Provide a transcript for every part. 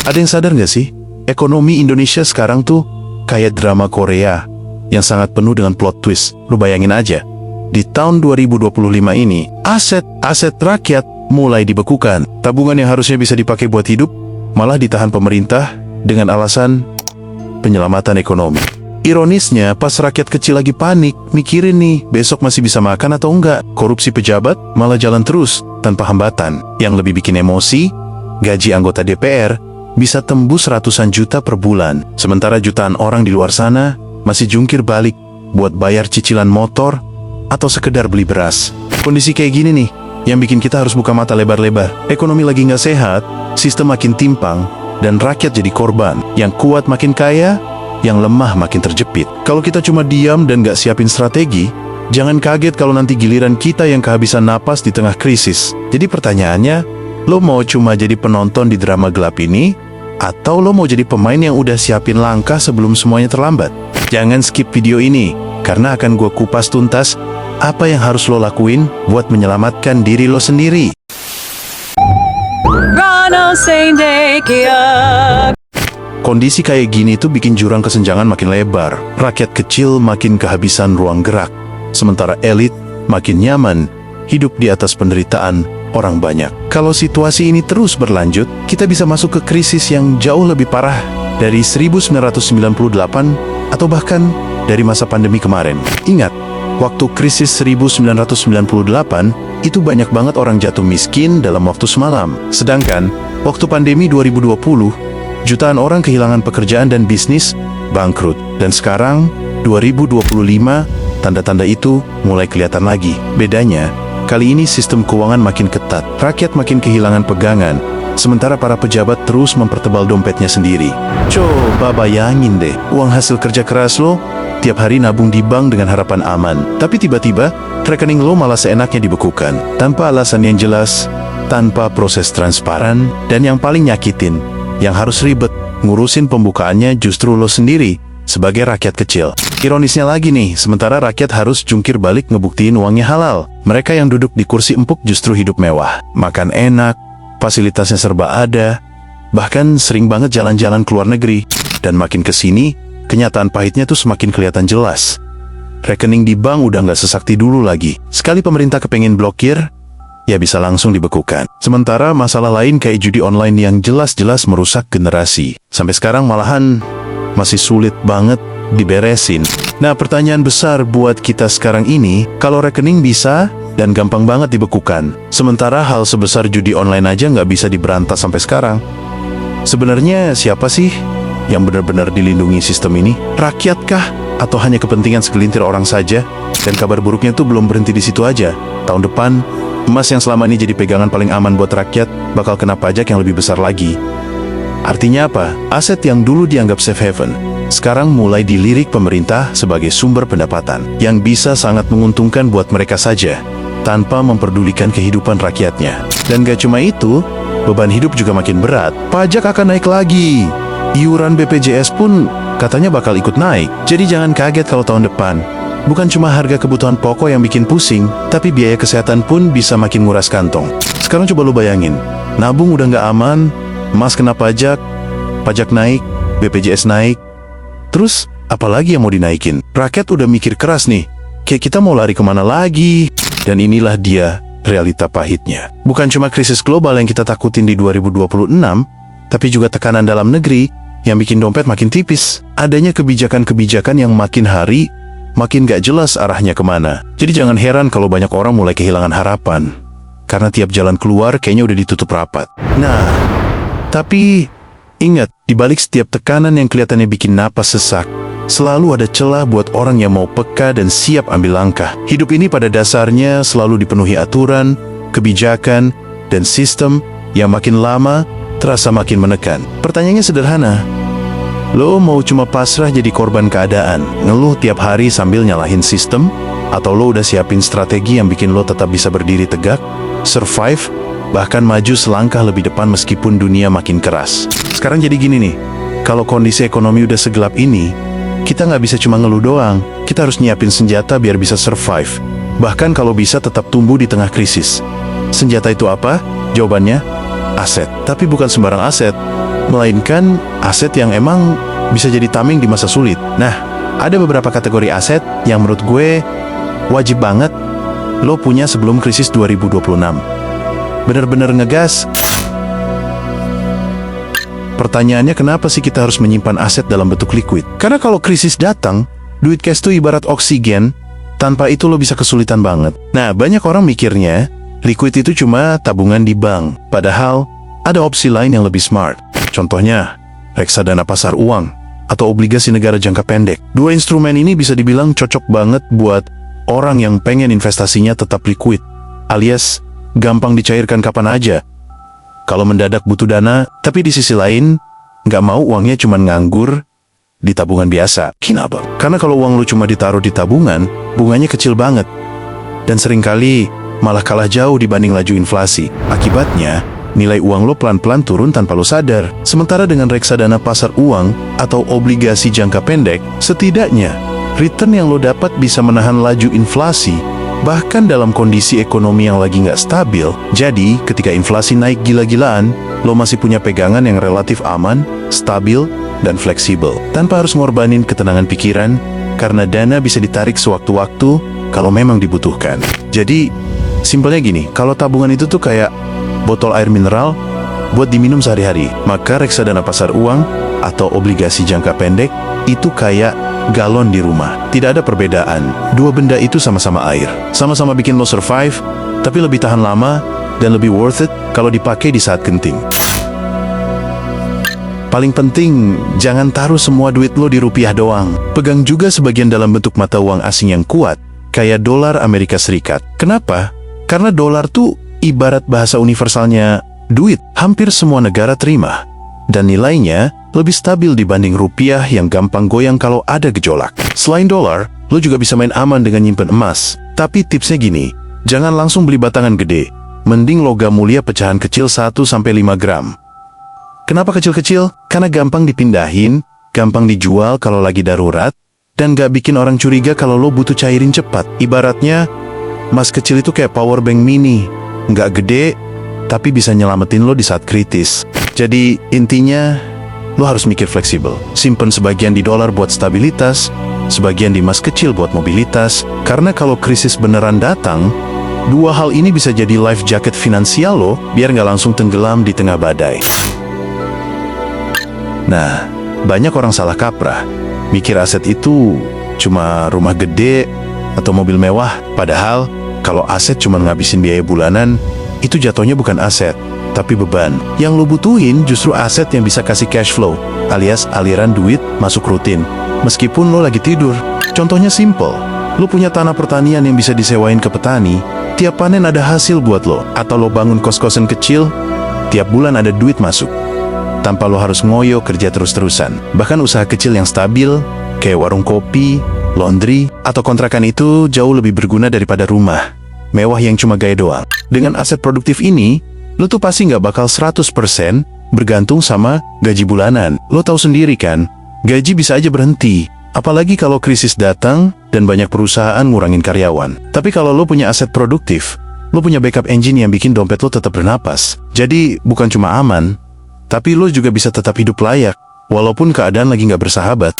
Ada yang sadar nggak sih? Ekonomi Indonesia sekarang tuh kayak drama Korea yang sangat penuh dengan plot twist. Lu bayangin aja, di tahun 2025 ini, aset rakyat mulai dibekukan. Tabungan yang harusnya bisa dipakai buat hidup, malah ditahan pemerintah dengan alasan penyelamatan ekonomi. Ironisnya, pas rakyat kecil lagi panik, mikirin nih, besok masih bisa makan atau enggak, korupsi pejabat malah jalan terus, tanpa hambatan. Yang lebih bikin emosi, gaji anggota DPR bisa tembus ratusan juta per bulan, sementara jutaan orang di luar sana masih jungkir balik buat bayar cicilan motor atau sekedar beli beras. Kondisi kayak gini nih, yang bikin kita harus buka mata lebar-lebar. Ekonomi lagi nggak sehat, sistem makin timpang, dan rakyat jadi korban. Yang kuat makin kaya, yang lemah makin terjepit. Kalau kita cuma diam dan gak siapin strategi, jangan kaget kalau nanti giliran kita yang kehabisan napas di tengah krisis. Jadi pertanyaannya, lo mau cuma jadi penonton di drama gelap ini, atau lo mau jadi pemain yang udah siapin langkah sebelum semuanya terlambat? Jangan skip video ini, karena akan gue kupas tuntas apa yang harus lo lakuin buat menyelamatkan diri lo sendiri. Kondisi kayak gini tuh bikin jurang kesenjangan makin lebar. Rakyat kecil makin kehabisan ruang gerak, sementara elit makin nyaman hidup di atas penderitaan orang banyak. Kalau situasi ini terus berlanjut, kita bisa masuk ke krisis yang jauh lebih parah dari 1998 atau bahkan dari masa pandemi kemarin. Ingat, waktu krisis 1998, itu banyak banget orang jatuh miskin dalam waktu semalam. Sedangkan, waktu pandemi 2020, jutaan orang kehilangan pekerjaan dan bisnis bangkrut. Dan sekarang, 2025, tanda-tanda itu mulai kelihatan lagi. Bedanya, kali ini sistem keuangan makin ketat, rakyat makin kehilangan pegangan, sementara para pejabat terus mempertebal dompetnya sendiri. Coba bayangin deh, uang hasil kerja keras lo tiap hari nabung di bank dengan harapan aman. Tapi tiba-tiba, rekening lo malah seenaknya dibekukan, tanpa alasan yang jelas, tanpa proses transparan, dan yang paling nyakitin, yang harus ribet ngurusin pembukaannya justru lo sendiri sebagai rakyat kecil. Ironisnya lagi nih, sementara rakyat harus jungkir balik ngebuktiin uangnya halal, mereka yang duduk di kursi empuk justru hidup mewah, makan enak, fasilitasnya serba ada, bahkan sering banget jalan-jalan ke luar negeri. Dan makin kesini, kenyataan pahitnya tuh semakin kelihatan jelas. Rekening di bank udah nggak sesakti dulu lagi. Sekali pemerintah kepengen blokir, ya bisa langsung dibekukan. Sementara masalah lain kayak judi online yang jelas-jelas merusak generasi, sampai sekarang malahan masih sulit banget diberesin. Nah, pertanyaan besar buat kita sekarang ini, kalau rekening bisa dan gampang banget dibekukan, sementara hal sebesar judi online aja nggak bisa diberantas sampai sekarang, sebenarnya siapa sih yang benar-benar dilindungi sistem ini? Rakyatkah? Atau hanya kepentingan segelintir orang saja? Dan kabar buruknya tuh belum berhenti di situ aja. Tahun depan, emas yang selama ini jadi pegangan paling aman buat rakyat bakal kena pajak yang lebih besar lagi. Artinya apa? Aset yang dulu dianggap safe haven, sekarang mulai dilirik pemerintah sebagai sumber pendapatan yang bisa sangat menguntungkan buat mereka saja, tanpa memperdulikan kehidupan rakyatnya. Dan gak cuma itu, beban hidup juga makin berat. Pajak akan naik lagi. Iuran BPJS pun katanya bakal ikut naik. Jadi jangan kaget kalau tahun depan bukan cuma harga kebutuhan pokok yang bikin pusing, tapi biaya kesehatan pun bisa makin nguras kantong. Sekarang coba lu bayangin, nabung udah nggak aman, emas kena pajak, pajak naik, BPJS naik, terus apalagi yang mau dinaikin? Rakyat udah mikir keras nih, kayak kita mau lari kemana lagi? Dan inilah dia realita pahitnya. Bukan cuma krisis global yang kita takutin di 2026, tapi juga tekanan dalam negeri yang bikin dompet makin tipis. Adanya kebijakan-kebijakan yang makin hari makin gak jelas arahnya kemana. Jadi jangan heran kalau banyak orang mulai kehilangan harapan, karena tiap jalan keluar kayaknya udah ditutup rapat. Nah, tapi ingat, di balik setiap tekanan yang kelihatannya bikin napas sesak, selalu ada celah buat orang yang mau peka dan siap ambil langkah. Hidup ini pada dasarnya selalu dipenuhi aturan, kebijakan, dan sistem yang makin lama terasa makin menekan. Pertanyaannya sederhana, lo mau cuma pasrah jadi korban keadaan, ngeluh tiap hari sambil nyalahin sistem? Atau lo udah siapin strategi yang bikin lo tetap bisa berdiri tegak, survive, bahkan maju selangkah lebih depan meskipun dunia makin keras? Sekarang jadi gini nih, kalau kondisi ekonomi udah segelap ini, kita nggak bisa cuma ngeluh doang, kita harus nyiapin senjata biar bisa survive. Bahkan kalau bisa tetap tumbuh di tengah krisis. Senjata itu apa? Jawabannya, aset. Tapi bukan sembarang aset. melainkan aset yang emang bisa jadi tameng di masa sulit. Nah, ada beberapa kategori aset yang menurut gue wajib banget lo punya sebelum krisis 2026. Bener-bener ngegas. Pertanyaannya, kenapa sih kita harus menyimpan aset dalam bentuk liquid? Karena kalau krisis datang, duit cash itu ibarat oksigen, tanpa itu lo bisa kesulitan banget. Nah, banyak orang mikirnya, liquid itu cuma tabungan di bank. Padahal, ada opsi lain yang lebih smart. Contohnya, reksadana pasar uang, atau obligasi negara jangka pendek. Dua instrumen ini bisa dibilang cocok banget buat orang yang pengen investasinya tetap liquid, alias gampang dicairkan kapan aja. Kalau mendadak butuh dana, tapi di sisi lain, nggak mau uangnya cuma nganggur di tabungan biasa. Kenapa? Karena kalau uang lu cuma ditaruh di tabungan, bunganya kecil banget. Dan seringkali malah kalah jauh dibanding laju inflasi. Akibatnya, nilai uang lo pelan-pelan turun tanpa lo sadar. Sementara dengan reksadana pasar uang atau obligasi jangka pendek, setidaknya return yang lo dapat bisa menahan laju inflasi, bahkan dalam kondisi ekonomi yang lagi nggak stabil. Jadi, ketika inflasi naik gila-gilaan, lo masih punya pegangan yang relatif aman, stabil, dan fleksibel. Tanpa harus ngorbanin ketenangan pikiran, karena dana bisa ditarik sewaktu-waktu kalau memang dibutuhkan. Jadi, simpelnya gini, kalau tabungan itu tuh kayak botol air mineral buat diminum sehari-hari, maka reksadana pasar uang atau obligasi jangka pendek itu kayak galon di rumah. Tidak ada perbedaan. Dua benda itu sama-sama air. Sama-sama bikin lo survive, tapi lebih tahan lama dan lebih worth it kalau dipakai di saat genting. Paling penting, jangan taruh semua duit lo di rupiah doang. Pegang juga sebagian dalam bentuk mata uang asing yang kuat, kayak dolar Amerika Serikat. Kenapa? Karena dolar tuh ibarat bahasa universalnya duit. Hampir semua negara terima. Dan nilainya lebih stabil dibanding rupiah yang gampang goyang kalau ada gejolak. Selain dolar, lo juga bisa main aman dengan nyimpen emas. Tapi tipsnya gini, jangan langsung beli batangan gede. Mending logam mulia pecahan kecil 1-5 gram. Kenapa kecil-kecil? Karena gampang dipindahin, gampang dijual kalau lagi darurat, dan gak bikin orang curiga kalau lo butuh cairin cepat. Ibaratnya, emas kecil itu kayak power bank mini. Nggak gede, tapi bisa nyelamatin lo di saat kritis. Jadi, intinya, lo harus mikir fleksibel. Simpen sebagian di dolar buat stabilitas, sebagian di emas kecil buat mobilitas. Karena kalau krisis beneran datang, dua hal ini bisa jadi life jacket finansial lo, biar nggak langsung tenggelam di tengah badai. Nah, banyak orang salah kaprah. Mikir aset itu cuma rumah gede atau mobil mewah. Padahal, kalau aset cuma ngabisin biaya bulanan, itu jatuhnya bukan aset, tapi beban. Yang lo butuhin justru aset yang bisa kasih cash flow, alias aliran duit masuk rutin, meskipun lo lagi tidur. Contohnya simple, lo punya tanah pertanian yang bisa disewain ke petani, tiap panen ada hasil buat lo. Atau lo bangun kos-kosan kecil, tiap bulan ada duit masuk, tanpa lo harus ngoyo kerja terus-terusan. Bahkan usaha kecil yang stabil, kayak warung kopi, laundry, atau kontrakan itu jauh lebih berguna daripada rumah mewah yang cuma gaya doang. Dengan aset produktif ini, lo tuh pasti nggak bakal 100% bergantung sama gaji bulanan. Lo tahu sendiri kan, gaji bisa aja berhenti. Apalagi kalau krisis datang dan banyak perusahaan ngurangin karyawan. Tapi kalau lo punya aset produktif, lo punya backup engine yang bikin dompet lo tetap bernapas. Jadi bukan cuma aman, tapi lo juga bisa tetap hidup layak, walaupun keadaan lagi nggak bersahabat.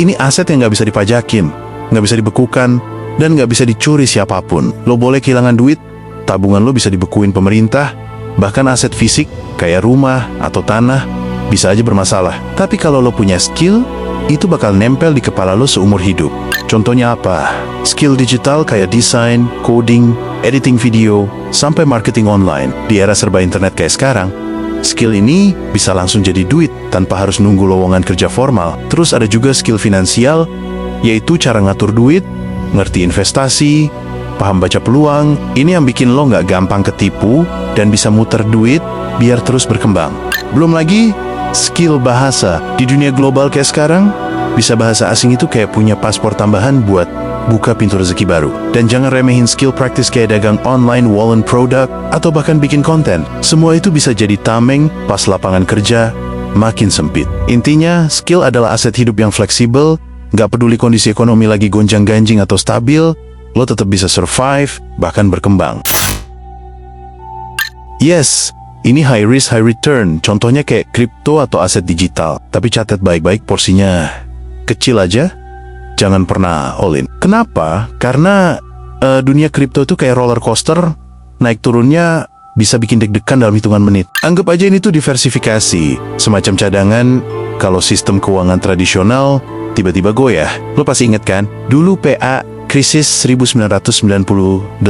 Ini aset yang nggak bisa dipajakin, nggak bisa dibekukan, dan nggak bisa dicuri siapapun. Lo boleh kehilangan duit, tabungan lo bisa dibekuin pemerintah, bahkan aset fisik kayak rumah atau tanah bisa aja bermasalah. Tapi kalau lo punya skill, itu bakal nempel di kepala lo seumur hidup. Contohnya apa? Skill digital kayak desain, coding, editing video, sampai marketing online. Di era serba internet kayak sekarang, skill ini bisa langsung jadi duit tanpa harus nunggu lowongan kerja formal. Terus ada juga skill finansial, yaitu cara ngatur duit, ngerti investasi, paham baca peluang. Ini yang bikin lo nggak gampang ketipu dan bisa muter duit biar terus berkembang. Belum lagi skill bahasa. Di dunia global kayak sekarang, bisa bahasa asing itu kayak punya paspor tambahan buat buka pintu rezeki baru. Dan jangan remehin skill praktis kayak dagang online, wallet product, atau bahkan bikin konten. Semua itu bisa jadi tameng pas lapangan kerja makin sempit. Intinya, skill adalah aset hidup yang fleksibel. Nggak peduli kondisi ekonomi lagi gonjang-ganjing atau stabil, lo tetap bisa survive, bahkan berkembang. Yes, Ini high risk, high return. Contohnya kayak kripto atau aset digital. Tapi catat baik-baik, porsinya kecil aja. Jangan pernah all in. Kenapa? Karena dunia kripto itu kayak roller coaster. Naik turunnya bisa bikin deg-degan dalam hitungan menit. Anggap aja ini tuh diversifikasi. Semacam cadangan kalau sistem keuangan tradisional tiba-tiba goyah. Lo pasti inget kan? Dulu PA krisis 1998.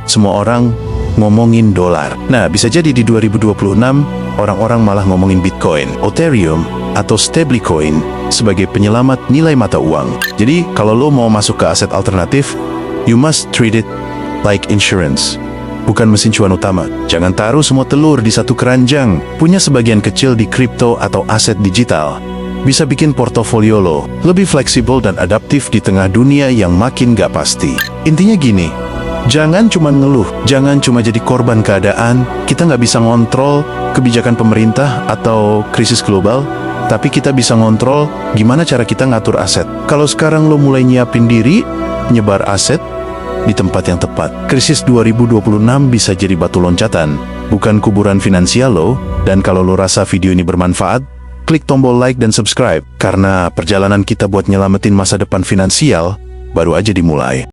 Semua orang ngomongin dolar. Nah, bisa jadi di 2026 orang-orang malah ngomongin Bitcoin, Ethereum, atau stablecoin sebagai penyelamat nilai mata uang. Jadi, kalau lo mau masuk ke aset alternatif, you must treat it like insurance, bukan mesin cuan utama. Jangan taruh semua telur di satu keranjang. Punya sebagian kecil di kripto atau aset digital bisa bikin portofolio lo lebih fleksibel dan adaptif di tengah dunia yang makin gak pasti. Intinya gini, jangan cuma ngeluh, jangan cuma jadi korban keadaan. Kita nggak bisa ngontrol kebijakan pemerintah atau krisis global, tapi kita bisa ngontrol gimana cara kita ngatur aset. Kalau sekarang lo mulai nyiapin diri, nyebar aset di tempat yang tepat, krisis 2026 bisa jadi batu loncatan, bukan kuburan finansial lo. Dan kalau lo rasa video ini bermanfaat, klik tombol like dan subscribe, karena perjalanan kita buat nyelamatin masa depan finansial baru aja dimulai.